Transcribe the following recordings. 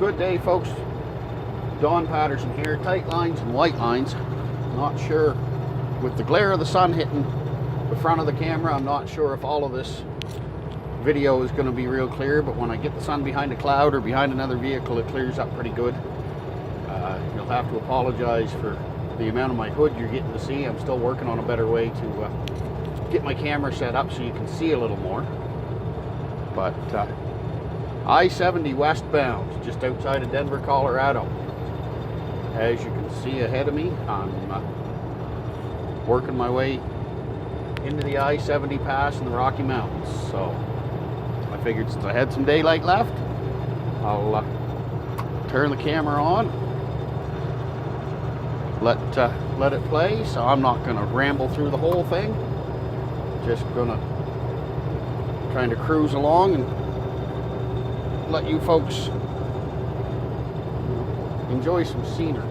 Good day, folks. Don Patterson here. Tight lines and white lines. Not sure, with the glare of the sun hitting the front of the camera, I'm not sure if all of this video is going to be real clear, but when I get the sun behind a cloud or behind another vehicle, it clears up pretty good. You'll have to apologize for the amount of my hood you're getting to see. I'm still working on a better way to get my camera set up so you can see a little more. But I-70 westbound, just outside of Denver, Colorado. As you can see ahead of me, I'm working my way into the I-70 pass in the Rocky Mountains. So I figured since I had some daylight left, I'll turn the camera on, let it play. So I'm not going to ramble through the whole thing, just gonna kind of cruise along and let you folks enjoy some scenery.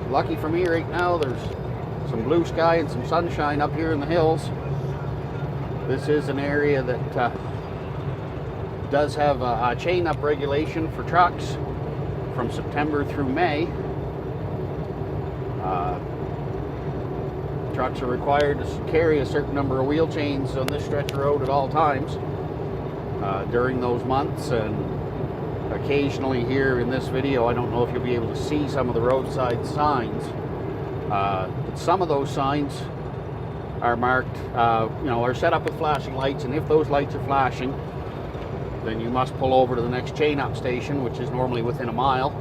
Lucky for me right now, there's some blue sky and some sunshine up here in the hills. This is an area that does have a chain-up regulation for trucks from September through May. Trucks are required to carry a certain number of wheel chains on this stretch of road at all times during those months, and occasionally here in this video, I don't know if you'll be able to see some of the roadside signs, but some of those signs are marked, are set up with flashing lights, and if those lights are flashing, then you must pull over to the next chain up station, which is normally within a mile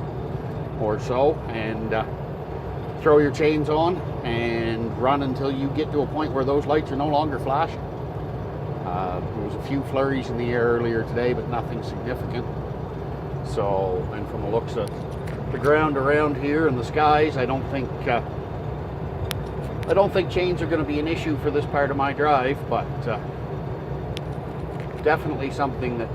or so, and throw your chains on and run until you get to a point where those lights are no longer flashing. There was a few flurries in the air earlier today, but nothing significant. So, and from the looks of the ground around here and the skies, I don't think chains are going to be an issue for this part of my drive, but definitely something that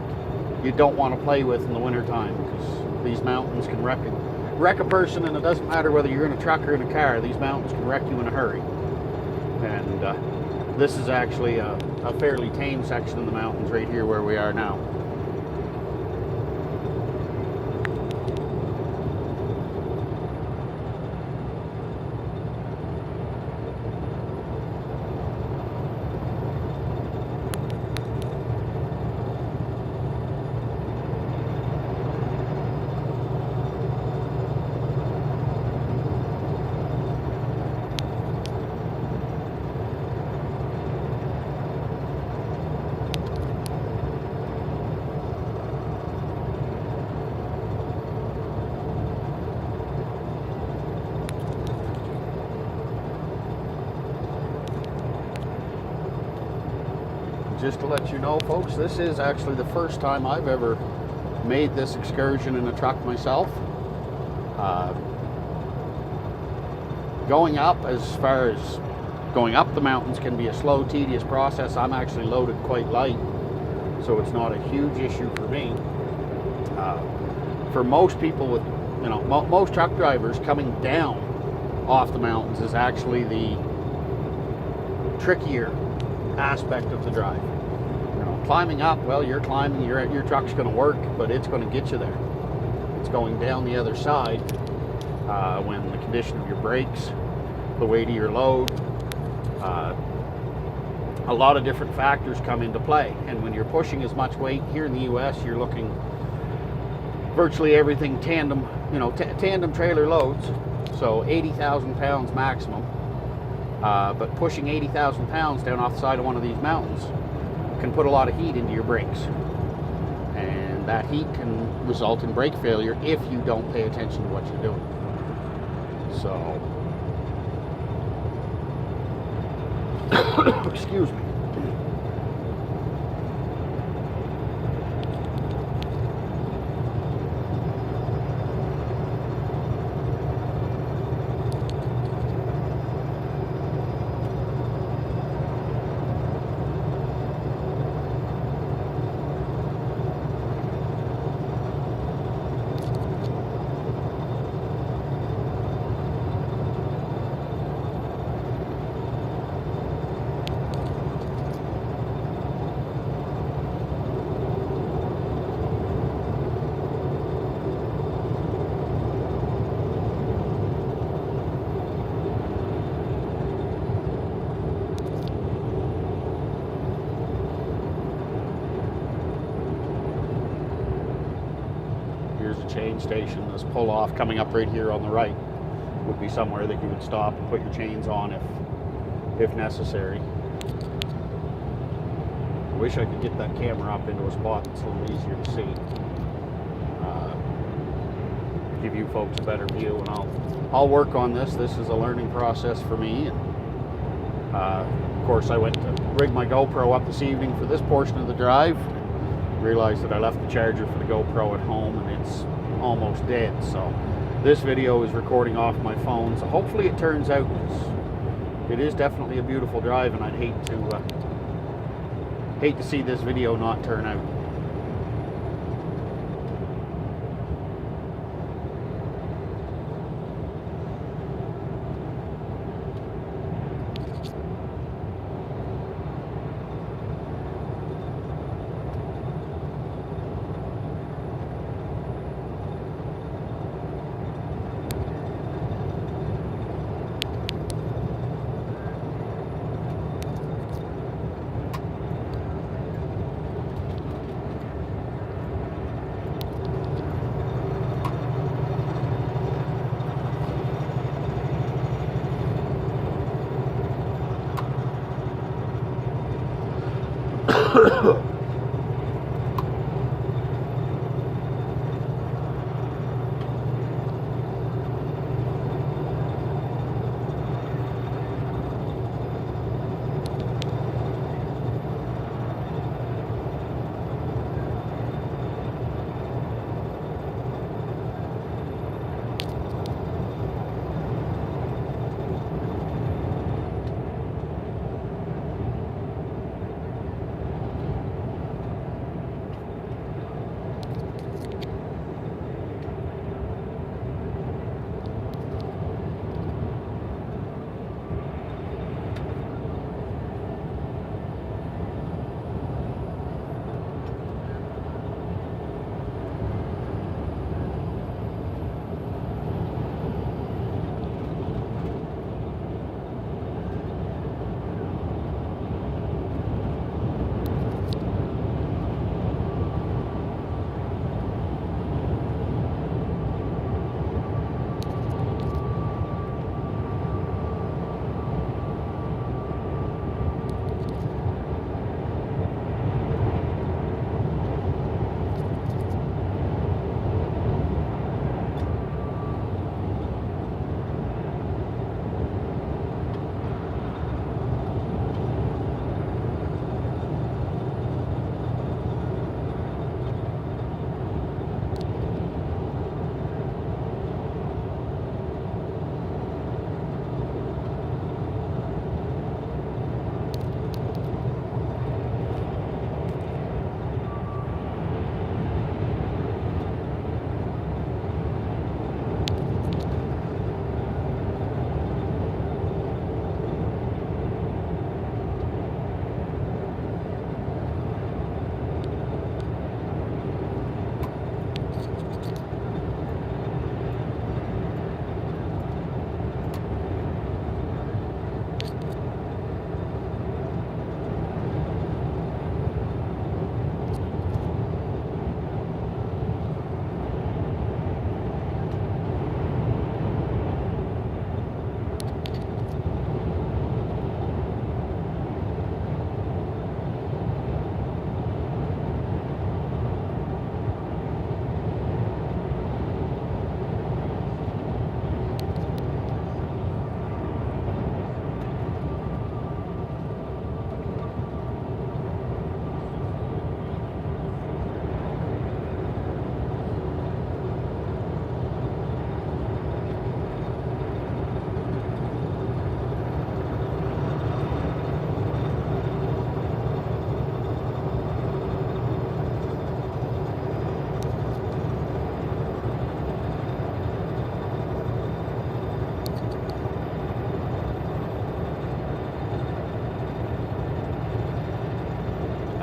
you don't want to play with in the wintertime, because these mountains can wreck a person, and it doesn't matter whether you're in a truck or in a car. These mountains can wreck you in a hurry. And this is actually a fairly tame section of the mountains right here where we are now. Just to let you know, folks, this is actually the first time I've ever made this excursion in a truck myself. Going up, as far as going up the mountains, can be a slow, tedious process. I'm actually loaded quite light, so it's not a huge issue for me. For most people with, you know, most truck drivers, coming down off the mountains is actually the trickier aspect of the drive. You know, climbing up, well, you're climbing, your truck's going to work, but it's going to get you there. It's going down the other side when the condition of your brakes, the weight of your load, a lot of different factors come into play. And when you're pushing as much weight here in the US, you're looking virtually everything tandem, you know, tandem trailer loads, so 80,000 pounds maximum. But pushing 80,000 pounds down off the side of one of these mountains can put a lot of heat into your brakes, and that heat can result in brake failure if you don't pay attention to what you're doing. So excuse me. Chain station. This pull off coming up right here on the right would be somewhere that you would stop and put your chains on if necessary. I wish I could get that camera up into a spot that's a little easier to see, give you folks a better view, and I'll work on this. This is a learning process for me, and of course I went to rig my GoPro up this evening for this portion of the drive. Realized that I left the charger for the GoPro at home and it's almost dead, so this video is recording off my phone, so hopefully it turns out. It is definitely a beautiful drive, and I'd hate to see this video not turn out.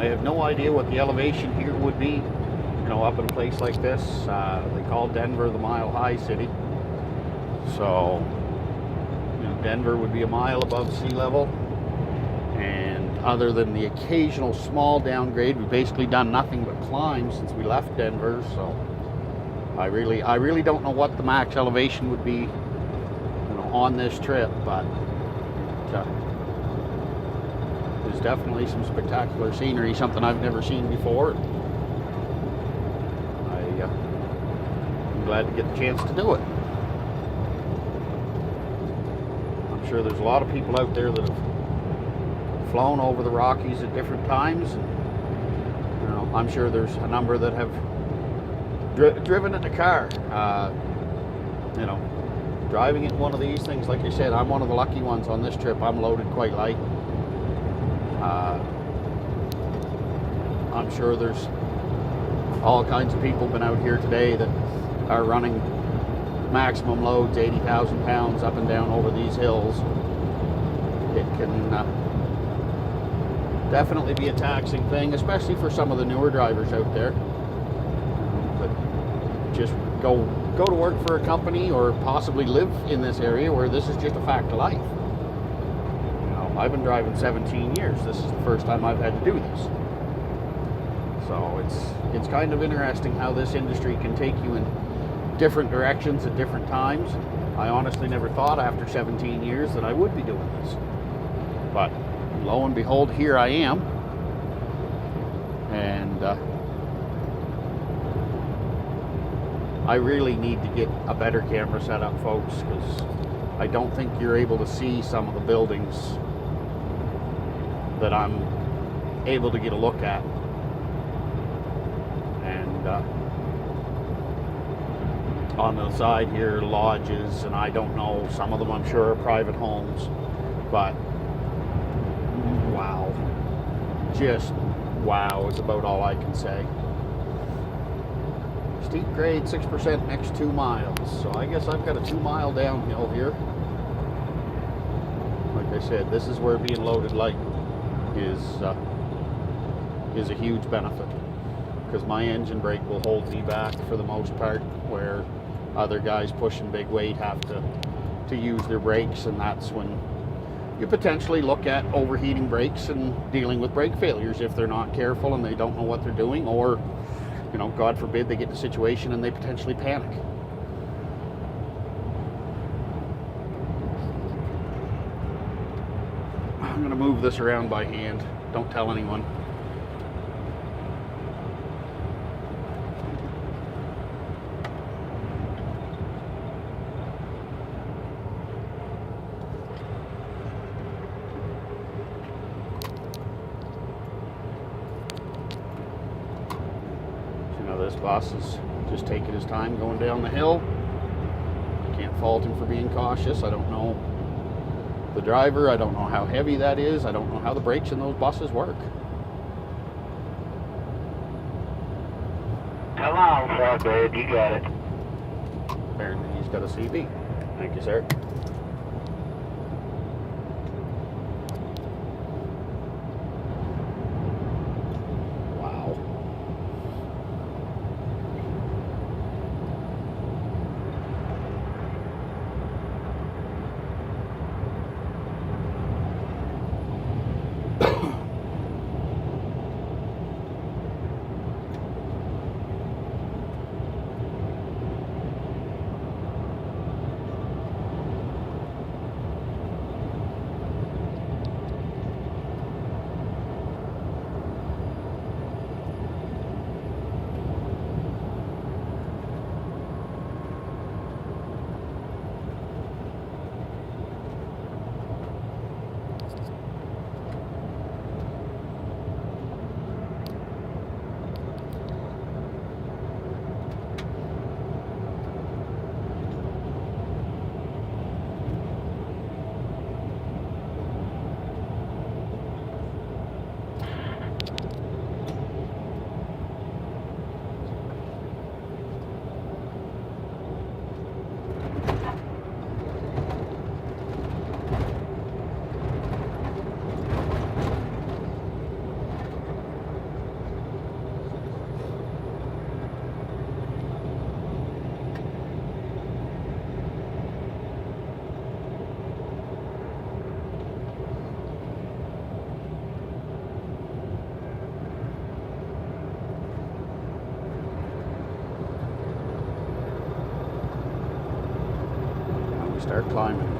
I have no idea what the elevation here would be, you know, up in a place like this. They call Denver the Mile High City. So, you know, Denver would be a mile above sea level. And other than the occasional small downgrade, we've basically done nothing but climb since we left Denver. So I really don't know what the max elevation would be, you know, on this trip, but there's definitely some spectacular scenery, something I've never seen before. I'm glad to get the chance to do it. I'm sure there's a lot of people out there that have flown over the Rockies at different times. And, you know, I'm sure there's a number that have driven in the car. You know, driving in one of these things, like I said, I'm one of the lucky ones on this trip. I'm loaded quite light. I'm sure there's all kinds of people been out here today that are running maximum loads, 80,000 pounds up and down over these hills. It can definitely be a taxing thing, especially for some of the newer drivers out there. But just go to work for a company or possibly live in this area where this is just a fact of life. You know, I've been driving 17 years. This is the first time I've had to do this. So it's kind of interesting how this industry can take you in different directions at different times. I honestly never thought after 17 years that I would be doing this. But lo and behold, here I am. And I really need to get a better camera set up, folks, because I don't think you're able to see some of the buildings that I'm able to get a look at. And on the side here, lodges, and I don't know, some of them I'm sure are private homes, but wow, just wow is about all I can say. Steep grade, 6% next 2 miles, so I guess I've got a 2-mile downhill here. Like I said, this is where being loaded light is a huge benefit, because my engine brake will hold me back for the most part, where other guys pushing big weight have to use their brakes, and that's when you potentially look at overheating brakes and dealing with brake failures if they're not careful and they don't know what they're doing, or, you know, God forbid they get in a situation and they potentially panic. I'm going to move this around by hand. Don't tell anyone. This boss is just taking his time going down the hill. Can't fault him for being cautious. I don't know the driver. I don't know how heavy that is. I don't know how the brakes in those buses work. Come on, sir, babe. You got it. Apparently he's got a CB. Thank you, sir. start climbing.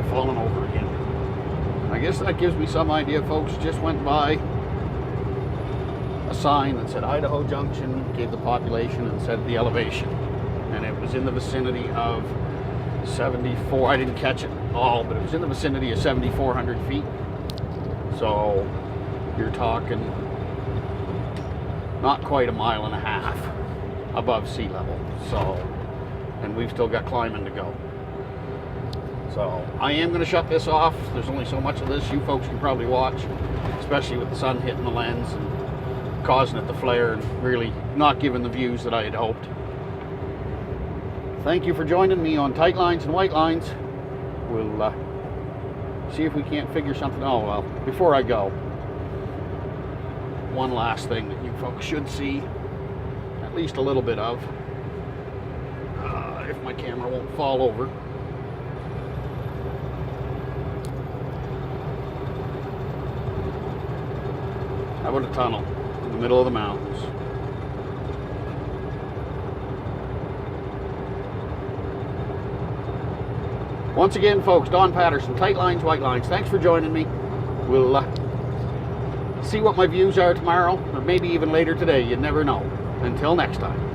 Falling over again. I guess that gives me some idea, folks. Just went by a sign that said Idaho Junction, gave the population and said the elevation, and it was in the vicinity of 74. I didn't catch it all, but it was in the vicinity of 7,400 feet. So you're talking not quite a mile and a half above sea level. So, and we've still got climbing to go. So I am going to shut this off. There's only so much of this you folks can probably watch, especially with the sun hitting the lens and causing it to flare and really not giving the views that I had hoped. Thank you for joining me on Tight Lines and White Lines. We'll see if we can't figure something. Oh, well, before I go, one last thing that you folks should see, at least a little bit of, if my camera won't fall over. How about a tunnel in the middle of the mountains? Once again, folks, Don Patterson, Tight Lines, White Lines. Thanks for joining me. We'll see what my views are tomorrow, or maybe even later today. You never know. Until next time.